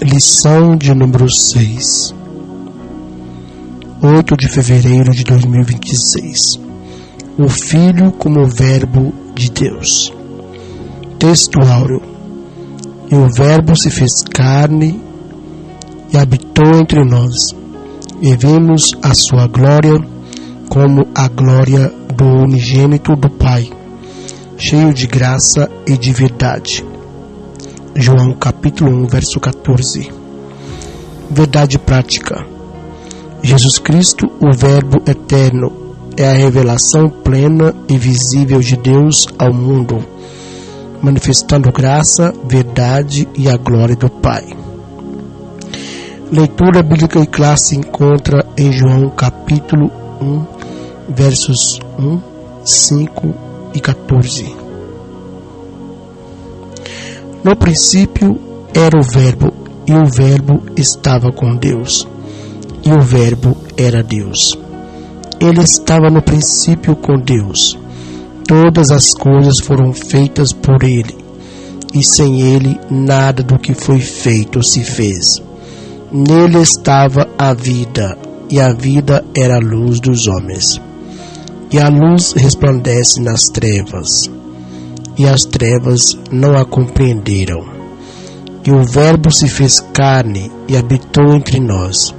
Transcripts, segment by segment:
Lição de número 6, 8 de fevereiro de 2026. O Filho como Verbo de Deus. Texto áureo. E o Verbo se fez carne e habitou entre nós, e vimos a sua glória como a glória do unigênito do Pai, cheio de graça e de verdade. João capítulo 1, verso 14. Verdade prática. Jesus Cristo, o Verbo eterno, é a revelação plena e visível de Deus ao mundo, manifestando graça, verdade e a glória do Pai. Leitura bíblica e classe se encontra em João capítulo 1, versos 1, 5 e 14. No princípio era o Verbo, e o Verbo estava com Deus, e o Verbo era Deus. Ele estava no princípio com Deus. Todas as coisas foram feitas por ele, e sem ele nada do que foi feito se fez. Nele estava a vida, e a vida era a luz dos homens. E a luz resplandece nas trevas, e as trevas não a compreenderam. E o Verbo se fez carne e habitou entre nós,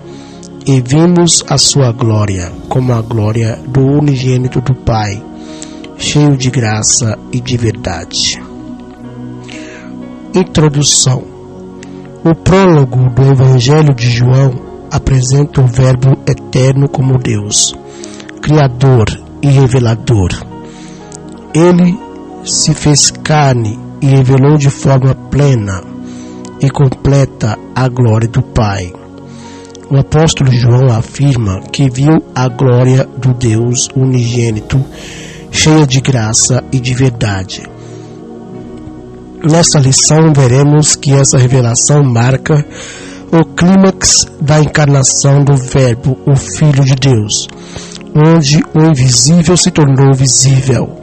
e vimos a sua glória, como a glória do unigênito do Pai, cheio de graça e de verdade. Introdução. O prólogo do Evangelho de João apresenta o Verbo eterno como Deus, Criador e Revelador. Ele se fez carne e revelou de forma plena e completa a glória do Pai. O apóstolo João afirma que viu a glória do Deus unigênito, cheia de graça e de verdade. Nesta lição veremos que essa revelação marca o clímax da encarnação do Verbo, o Filho de Deus, onde o invisível se tornou visível.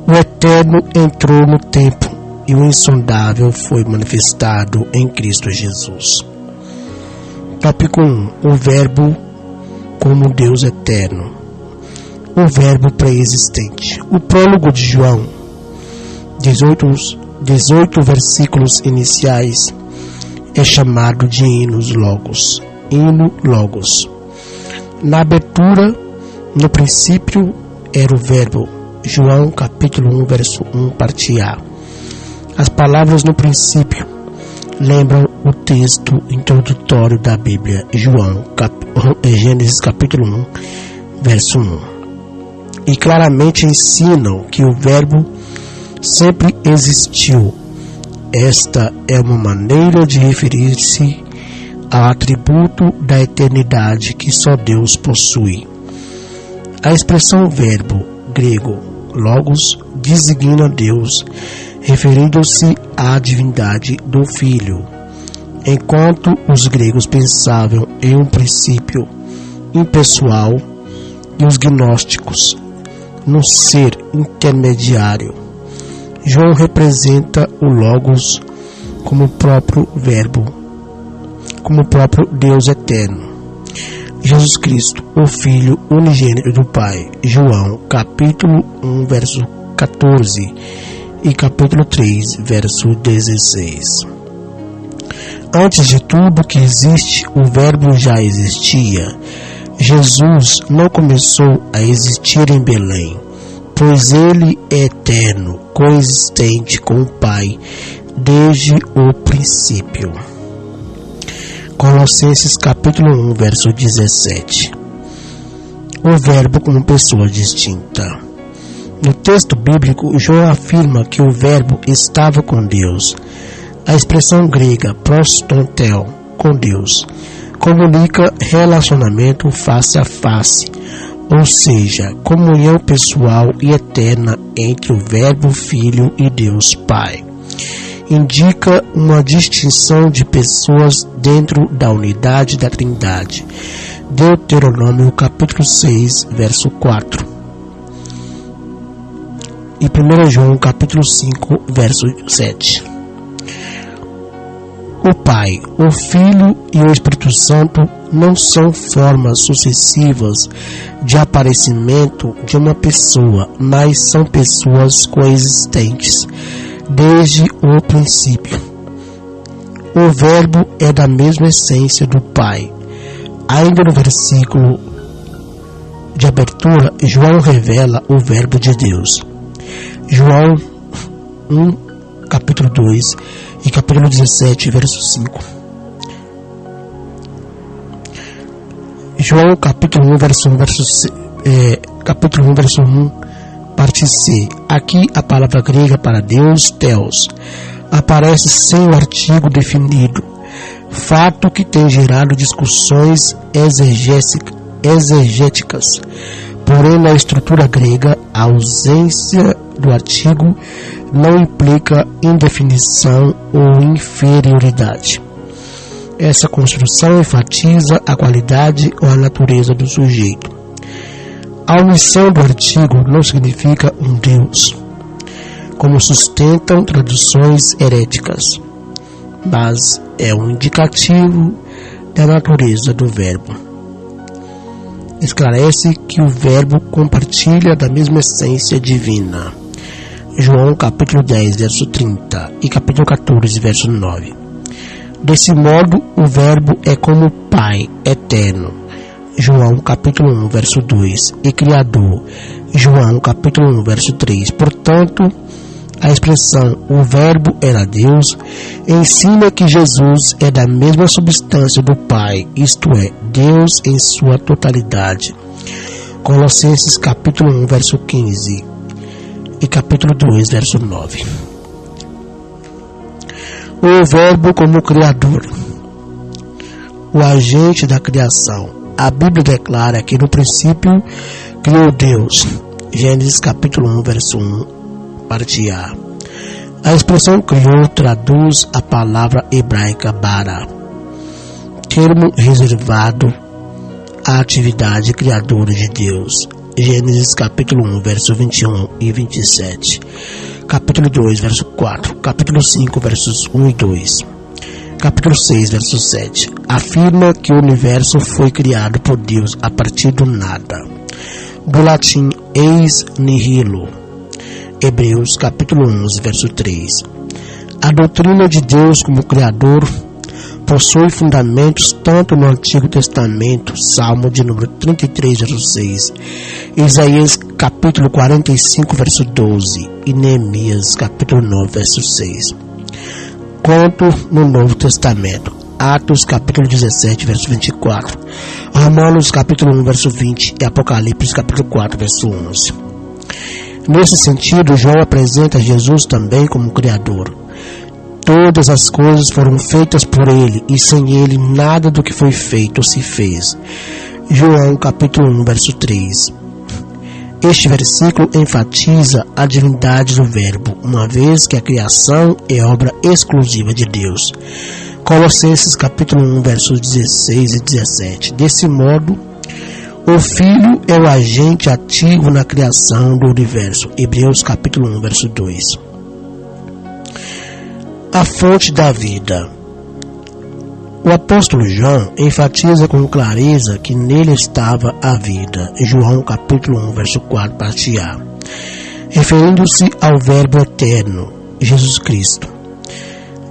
O eterno entrou no tempo e o insondável foi manifestado em Cristo Jesus. Tópico 1. O Verbo como Deus eterno. O Verbo pré-existente. O prólogo de João, 18 versículos iniciais, é chamado de Hinos Logos. Hino Logos. Na abertura, no princípio era o Verbo. João capítulo 1, verso 1, parte A. As palavras no princípio lembram o texto introdutório da Bíblia, Gênesis capítulo 1, verso 1. E claramente ensinam que o Verbo sempre existiu. Esta é uma maneira de referir-se ao atributo da eternidade que só Deus possui. A expressão Verbo, grego, Logos, designa Deus, referindo-se à divindade do Filho, enquanto os gregos pensavam em um princípio impessoal e os gnósticos no ser intermediário. João representa o Logos como o próprio Verbo, como o próprio Deus eterno. Jesus Cristo, o Filho unigênito do Pai. João capítulo 1, verso 14 e capítulo 3, verso 16. Antes de tudo que existe, o Verbo já existia. Jesus não começou a existir em Belém, pois ele é eterno, coexistente com o Pai desde o princípio. Colossenses capítulo 1, verso 17. O Verbo como pessoa distinta. No texto bíblico, João afirma que o Verbo estava com Deus. A expressão grega prostontel, com Deus, comunica relacionamento face a face, ou seja, comunhão pessoal e eterna entre o Verbo, Filho e Deus Pai. Indica uma distinção de pessoas dentro da unidade da Trindade. Deuteronômio capítulo 6, verso 4. E 1 João capítulo 5, verso 7. O Pai, o Filho e o Espírito Santo não são formas sucessivas de aparecimento de uma pessoa, mas são pessoas coexistentes desde o princípio. O Verbo é da mesma essência do Pai. Ainda no versículo de abertura, João revela o Verbo de Deus. João 1, capítulo 2 e capítulo 17, verso 5. João capítulo 1, verso 1, parte C. Aqui a palavra grega para Deus, Theos, aparece sem o artigo definido, fato que tem gerado discussões exegéticas. Porém, na estrutura grega, a ausência do artigo não implica indefinição ou inferioridade. Essa construção enfatiza a qualidade ou a natureza do sujeito. A omissão do artigo não significa um Deus, como sustentam traduções heréticas, mas é um indicativo da natureza do Verbo. Esclarece que o Verbo compartilha da mesma essência divina. João capítulo 10, verso 30 e capítulo 14, verso 9. Desse modo, o Verbo é como o Pai eterno. João capítulo 1, verso 2 e Criador. João capítulo 1, verso 3. Portanto, a expressão o Verbo era Deus ensina que Jesus é da mesma substância do Pai, isto é, Deus em sua totalidade. Colossenses capítulo 1, verso 15 e capítulo 2, verso 9. O Verbo como Criador, o agente da criação. A Bíblia declara que no princípio criou Deus. Gênesis capítulo 1, verso 1, parte A. A expressão criou traduz a palavra hebraica bara, termo reservado à atividade criadora de Deus. Gênesis capítulo 1, verso 21 e 27. Capítulo 2, verso 4. Capítulo 5, versos 1 e 2. Capítulo 6, verso 7. Afirma que o universo foi criado por Deus a partir do nada. Do latim ex nihilo. Hebreus capítulo 11, verso 3. A doutrina de Deus como Criador possui fundamentos tanto no Antigo Testamento, Salmo de número 33, verso 6, Isaías capítulo 45, verso 12 e Neemias capítulo 9, verso 6, quanto no Novo Testamento, Atos capítulo 17, verso 24, Romanos capítulo 1, verso 20 e Apocalipse capítulo 4, verso 11. Nesse sentido, João apresenta Jesus também como Criador. Todas as coisas foram feitas por Ele, e sem Ele nada do que foi feito se fez. João capítulo 1, verso 3. Este versículo enfatiza a divindade do Verbo, uma vez que a criação é obra exclusiva de Deus. Colossenses capítulo 1, versos 16 e 17. Desse modo, o Filho é o agente ativo na criação do universo. Hebreus capítulo 1, verso 2. A fonte da vida. O apóstolo João enfatiza com clareza que nele estava a vida. João capítulo 1, verso 4, parte A. Referindo-se ao Verbo eterno, Jesus Cristo.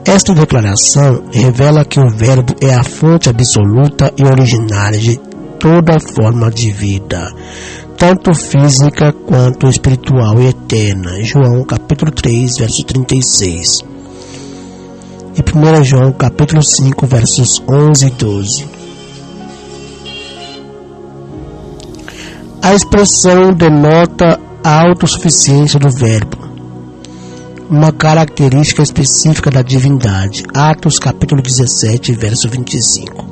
Esta declaração revela que o Verbo é a fonte absoluta e originária de toda forma de vida, tanto física quanto espiritual e eterna. João capítulo 3, verso 36. E 1 João capítulo 5, versos 11 e 12. A expressão denota a autossuficiência do Verbo, uma característica específica da divindade. Atos capítulo 17, verso 25.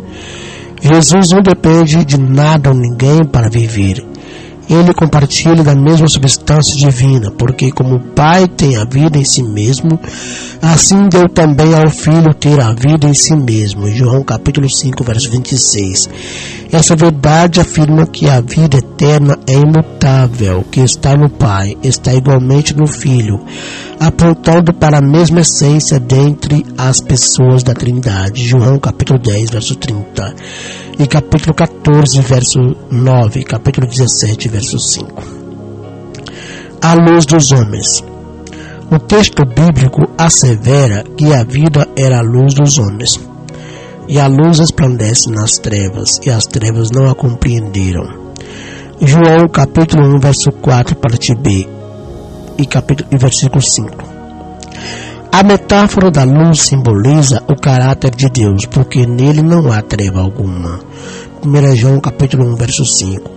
Jesus não depende de nada ou ninguém para viver. Ele compartilha da mesma substância divina, porque como o Pai tem a vida em si mesmo, assim deu também ao Filho ter a vida em si mesmo. João capítulo 5, verso 26. Essa verdade afirma que a vida eterna é imutável, que está no Pai, está igualmente no Filho, apontando para a mesma essência dentre as pessoas da Trindade. João capítulo 10, verso 30, e capítulo 14, verso 9, capítulo 17, verso 5. A luz dos homens. O texto bíblico assevera que a vida era a luz dos homens, e a luz resplandece nas trevas, e as trevas não a compreenderam. João capítulo 1, verso 4, parte B, e versículo 5. A metáfora da luz simboliza o caráter de Deus, porque nele não há treva alguma. 1 João capítulo 1, verso 5.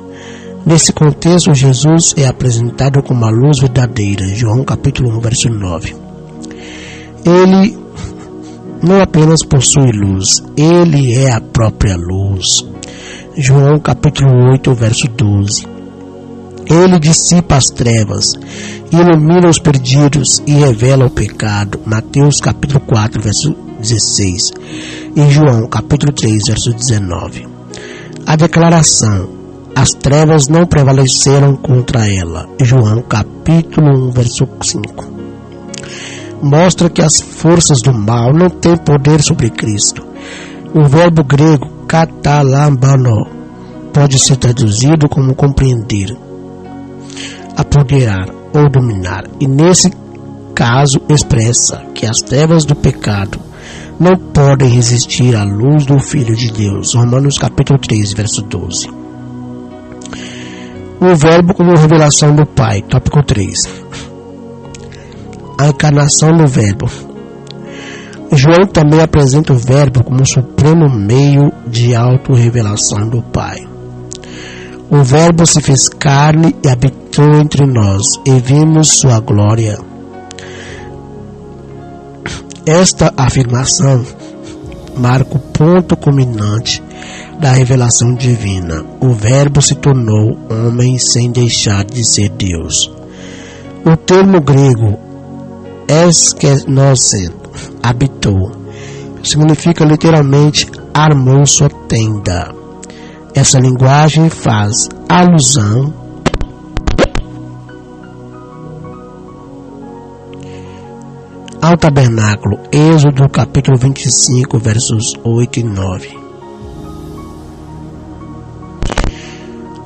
Nesse contexto, Jesus é apresentado como a luz verdadeira. João capítulo 1, verso 9. Ele não apenas possui luz, ele é a própria luz. João capítulo 8, verso 12. Ele dissipa as trevas, ilumina os perdidos e revela o pecado. Mateus capítulo 4, verso 16. E João capítulo 3, verso 19. A declaração: as trevas não prevaleceram contra ela. João capítulo 1, verso 5. Mostra que as forças do mal não têm poder sobre Cristo. O verbo grego katalambano pode ser traduzido como compreender, apoderar ou dominar, e nesse caso expressa que as trevas do pecado não podem resistir à luz do Filho de Deus. Romanos capítulo 3, verso 12. O verbo como revelação do Pai, tópico 3. A encarnação do verbo. João também apresenta o verbo como supremo meio de autorrevelação do Pai. O verbo se fez carne e habitou entre nós, e vimos sua glória. Esta afirmação marca o ponto culminante da revelação divina. O verbo se tornou homem sem deixar de ser Deus. O termo grego eskenosen, habitou, significa literalmente armou sua tenda. Essa linguagem faz alusão ao tabernáculo. Êxodo capítulo 25, versos 8 e 9.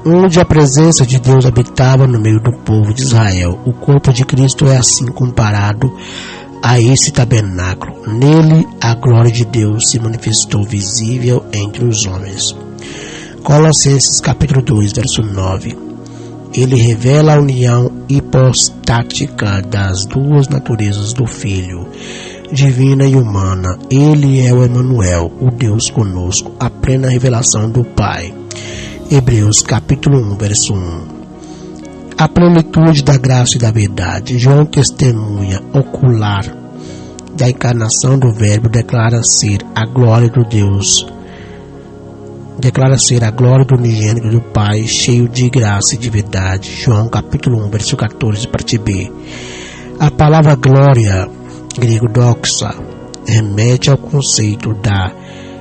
Onde a presença de Deus habitava no meio do povo de Israel. O corpo de Cristo é assim comparado a esse tabernáculo. Nele a glória de Deus se manifestou visível entre os homens. Colossenses capítulo 2, verso 9. Ele revela a união hipostática das duas naturezas do Filho, divina e humana. Ele é o Emanuel, o Deus conosco, a plena revelação do Pai. Hebreus capítulo 1, verso 1. A plenitude da graça e da verdade. João, testemunha ocular da encarnação do Verbo, declara ser a glória do Deus, declara ser a glória do unigênito do Pai, cheio de graça e de verdade. João capítulo 1, verso 14, parte B. A palavra glória, grego doxa, remete ao conceito da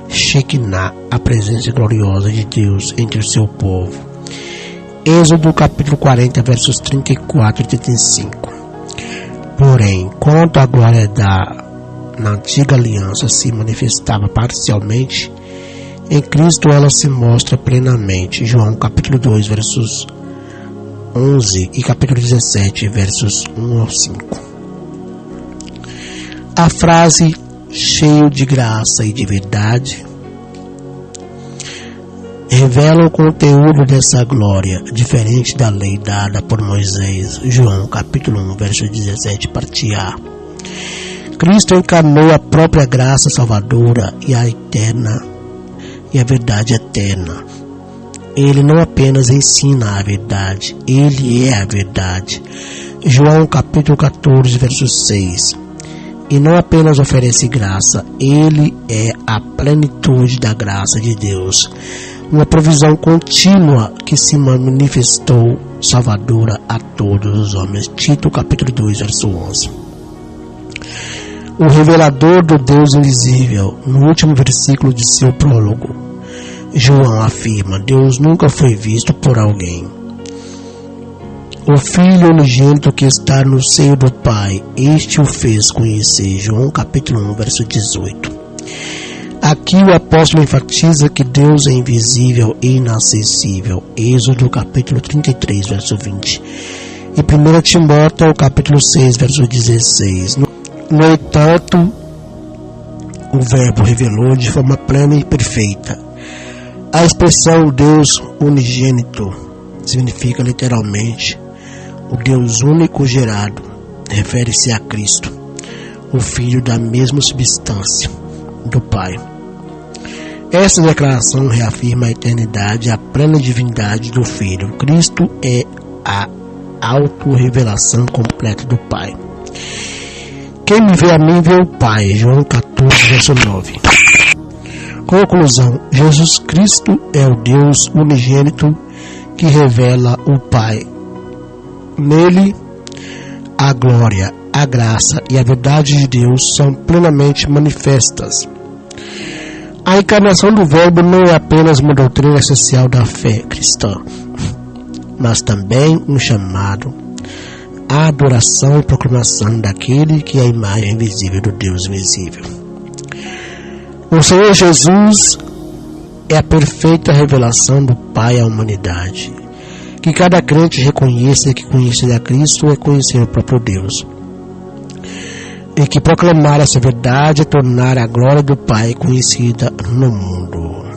Shekinah, a presença gloriosa de Deus entre o seu povo. Êxodo capítulo 40, versos 34 e 35. Porém, quanto a glória na antiga aliança se manifestava parcialmente, em Cristo ela se mostra plenamente. João capítulo 2, versos 11 e capítulo 17, versos 1 ao 5. A frase cheio de graça e de verdade revela o conteúdo dessa glória, diferente da lei dada por Moisés. João capítulo 1, verso 17, parte A. Cristo encarnou a própria graça salvadora e a verdade eterna. Ele não apenas ensina a verdade, ele é a verdade. João capítulo 14, verso 6. E não apenas oferece graça, ele é a plenitude da graça de Deus. Uma provisão contínua que se manifestou salvadora a todos os homens. Tito capítulo 2, verso 11. O revelador do Deus invisível, no último versículo de seu prólogo. João afirma: Deus nunca foi visto por alguém. O Filho unigênito que está no seio do Pai, este o fez conhecer. João capítulo 1, verso 18. Aqui o apóstolo enfatiza que Deus é invisível e inacessível. Êxodo capítulo 33, verso 20. E 1 Timóteo capítulo 6, verso 16. No entanto, o Verbo revelou de forma plena e perfeita. A expressão Deus unigênito significa literalmente o Deus único gerado. Refere-se a Cristo, o Filho da mesma substância do Pai. Essa declaração reafirma a eternidade e a plena divindade do Filho. Cristo é a autorrevelação completa do Pai. Quem me vê a mim vê o Pai. João 14, verso 9. Conclusão: Jesus Cristo é o Deus unigênito que revela o Pai. Nele, a glória, a graça e a verdade de Deus são plenamente manifestas. A encarnação do Verbo não é apenas uma doutrina essencial da fé cristã, mas também um chamado à adoração e proclamação daquele que é a imagem visível do Deus invisível. O Senhor Jesus é a perfeita revelação do Pai à humanidade. Que cada crente reconheça que conhecer a Cristo é conhecer o próprio Deus. E que proclamar essa verdade é tornar a glória do Pai conhecida no mundo.